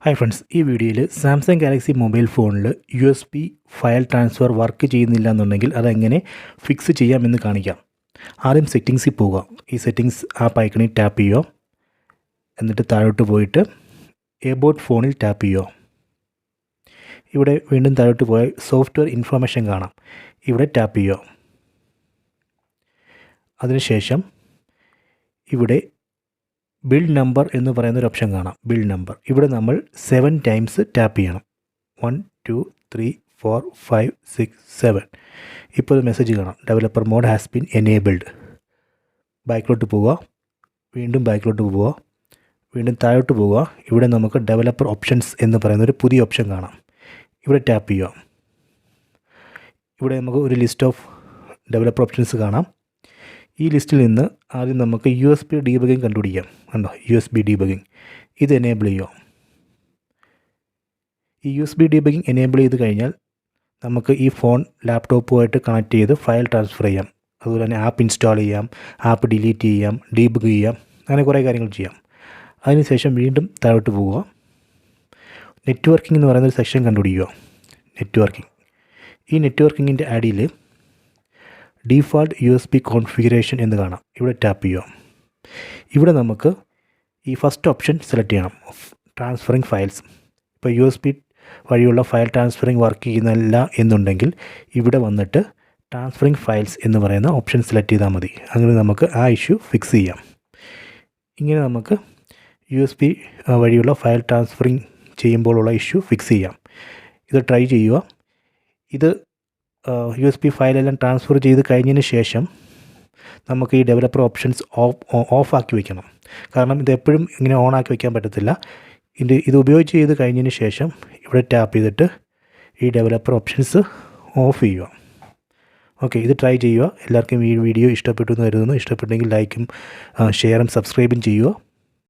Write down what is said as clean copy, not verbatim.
Hi friends, ഈ വീഡിയോയിൽ Samsung Galaxy mobile ഫോണിൽ USB ഫയൽ ട്രാൻസ്ഫർ വർക്ക് ചെയ്യുന്നില്ല എന്നുണ്ടെങ്കിൽ അതെങ്ങനെ ഫിക്സ് ചെയ്യാമെന്ന് കാണിക്കാം. ആദ്യം സെറ്റിങ്സിൽ പോവുക. ഈ സെറ്റിങ്സ് ആപ്പ് ഐക്കണിൽ ടാപ്പ് ചെയ്യുക. എന്നിട്ട് താഴോട്ട് പോയിട്ട് എബൌട്ട് ഫോണിൽ ടാപ്പ് ചെയ്യുക. ഇവിടെ വീണ്ടും താഴോട്ട് പോയാൽ സോഫ്റ്റ്വെയർ ഇൻഫർമേഷൻ കാണാം. ഇവിടെ ടാപ്പ് ചെയ്യുക. അതിനുശേഷം ഇവിടെ ബിൽഡ് നമ്പർ എന്ന് പറയുന്നൊരു ഓപ്ഷൻ കാണാം. ബിൽഡ് നമ്പർ ഇവിടെ നമ്മൾ 7 ടൈംസ് ടാപ്പ് ചെയ്യണം. 1 2 3 4 5 6 7. ഇപ്പോൾ ഒരു മെസ്സേജ് കാണാം, developer mode has been enabled. ബാക്കിലോട്ട് പോവുക. വീണ്ടും ബാക്കിലോട്ട് പോവുക. വീണ്ടും താഴോട്ട് പോവുക. ഇവിടെ നമുക്ക് ഡെവലപ്പർ ഓപ്ഷൻസ് എന്ന് പറയുന്നൊരു പുതിയ ഓപ്ഷൻ കാണാം. ഇവിടെ ടാപ്പ് ചെയ്യുക. ഇവിടെ നമുക്ക് ഒരു ലിസ്റ്റ് ഓഫ് ഡെവലപ്പർ ഓപ്ഷൻസ് കാണാം. ഈ ലിസ്റ്റിൽ നിന്ന് ആദ്യം നമുക്ക് USB ഡീബഗിങ് കണ്ടുപിടിക്കാം. കണ്ടോ, USB ഡീബഗിങ്. ഇത് എനേബിൾ ചെയ്യുക. ഈ USB ഡീബഗിങ് എനേബിൾ ചെയ്ത് കഴിഞ്ഞാൽ നമുക്ക് ഈ ഫോൺ ലാപ്ടോപ്പുമായിട്ട് കണക്ട് ചെയ്ത് ഫയൽ ട്രാൻസ്ഫർ ചെയ്യാം. അതുപോലെ തന്നെ ആപ്പ് ഇൻസ്റ്റാൾ ചെയ്യാം, ആപ്പ് ഡിലീറ്റ് ചെയ്യാം, ഡീബഗ് ചെയ്യാം, അങ്ങനെ കുറേ കാര്യങ്ങൾ ചെയ്യാം. അതിനുശേഷം വീണ്ടും താഴോട്ട് പോവുക. നെറ്റ്വർക്കിംഗ് എന്ന് പറയുന്നൊരു സെക്ഷൻ കണ്ടുപിടിക്കുക. നെറ്റ്വർക്കിംഗ്. ഈ നെറ്റ്വർക്കിങ്ങിൻ്റെ അടിയിൽ ഡീഫാൾട്ട് USB കോൺഫിഗറേഷൻ എന്ന് കാണാം. ഇവിടെ ടാപ്പ് ചെയ്യുക. ഇവിടെ നമുക്ക് ഈ ഫസ്റ്റ് ഓപ്ഷൻ സെലക്ട് ചെയ്യണം, ട്രാൻസ്ഫറിങ് ഫയൽസ്. ഇപ്പോൾ USB വഴിയുള്ള ഫയൽ ട്രാൻസ്ഫറിങ് വർക്ക് ചെയ്യുന്നില്ല എന്നുണ്ടെങ്കിൽ ഇവിടെ വന്നിട്ട് ട്രാൻസ്ഫറിങ് ഫയൽസ് എന്ന് പറയുന്ന ഓപ്ഷൻ സെലക്ട് ചെയ്താൽ മതി. അങ്ങനെ നമുക്ക് ആ ഇഷ്യൂ ഫിക്സ് ചെയ്യാം. ഇങ്ങനെ നമുക്ക് USB വഴിയുള്ള ഫയൽ ട്രാൻസ്ഫറിങ് ചെയ്യുമ്പോഴുള്ള ഇഷ്യൂ ഫിക്സ് ചെയ്യാം. ഇത് ട്രൈ ചെയ്യുക. ഇത് USB ഫയലെല്ലാം ട്രാൻസ്ഫർ ചെയ്ത് കഴിഞ്ഞതിന് ശേഷം നമുക്ക് ഈ ഡെവലപ്പർ ഓപ്ഷൻസ് ഓഫ് ആക്കി വയ്ക്കണം. കാരണം ഇത് എപ്പോഴും ഇങ്ങനെ ഓൺ ആക്കി വയ്ക്കാൻ പറ്റത്തില്ല. ഇത് ഉപയോഗിച്ച് ചെയ്ത് കഴിഞ്ഞതിന് ശേഷം ഇവിടെ ടാപ്പ് ചെയ്തിട്ട് ഈ ഡെവലപ്പർ ഓപ്ഷൻസ് ഓഫ് ചെയ്യുക. ഓക്കെ, ഇത് ട്രൈ ചെയ്യുക. എല്ലാവർക്കും ഈ വീഡിയോ ഇഷ്ടപ്പെട്ടു എന്ന് കരുതുന്നു. ഇഷ്ടപ്പെട്ടെങ്കിൽ ലൈക്കും ഷെയറും സബ്സ്ക്രൈബും ചെയ്യുക.